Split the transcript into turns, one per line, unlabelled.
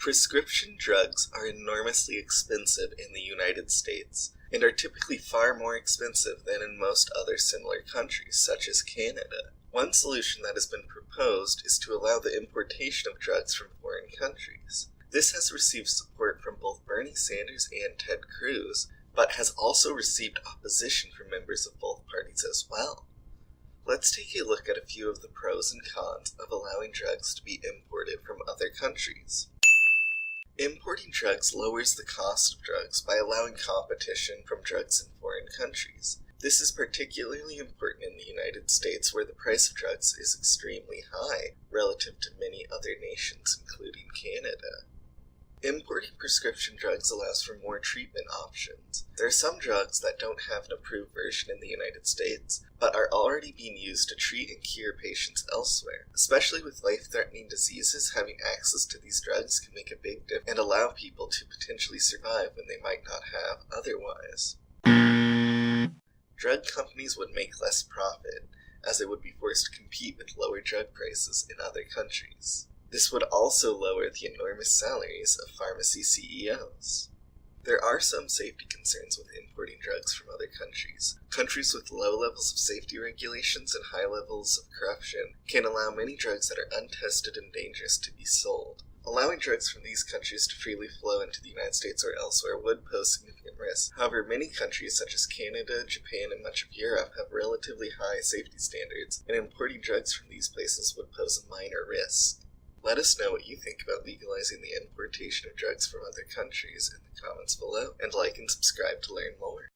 Prescription drugs are enormously expensive in the United States, and are typically far more expensive than in most other similar countries, such as Canada. One solution that has been proposed is to allow the importation of drugs from foreign countries. This has received support from both Bernie Sanders and Ted Cruz, but has also received opposition from members of both parties as well. Let's take a look at a few of the pros and cons of allowing drugs to be imported from other countries. Importing drugs lowers the cost of drugs by allowing competition from drugs in foreign countries. This is particularly important in the United States, where the price of drugs is extremely high relative to many other nations, including Canada. Importing prescription drugs allows for more treatment options. There are some drugs that don't have an approved version in the United States, but are already being used to treat and cure patients elsewhere. Especially with life-threatening diseases, having access to these drugs can make a big difference and allow people to potentially survive when they might not have otherwise. Drug companies would make less profit, as they would be forced to compete with lower drug prices in other countries. This would also lower the enormous salaries of pharmacy CEOs. There are some safety concerns with importing drugs from other countries. Countries with low levels of safety regulations and high levels of corruption can allow many drugs that are untested and dangerous to be sold. Allowing drugs from these countries to freely flow into the United States or elsewhere would pose significant risks. However, many countries such as Canada, Japan, and much of Europe have relatively high safety standards, and importing drugs from these places would pose a minor risk. Let us know what you think about legalizing the importation of drugs from other countries in the comments below, and like and subscribe to learn more.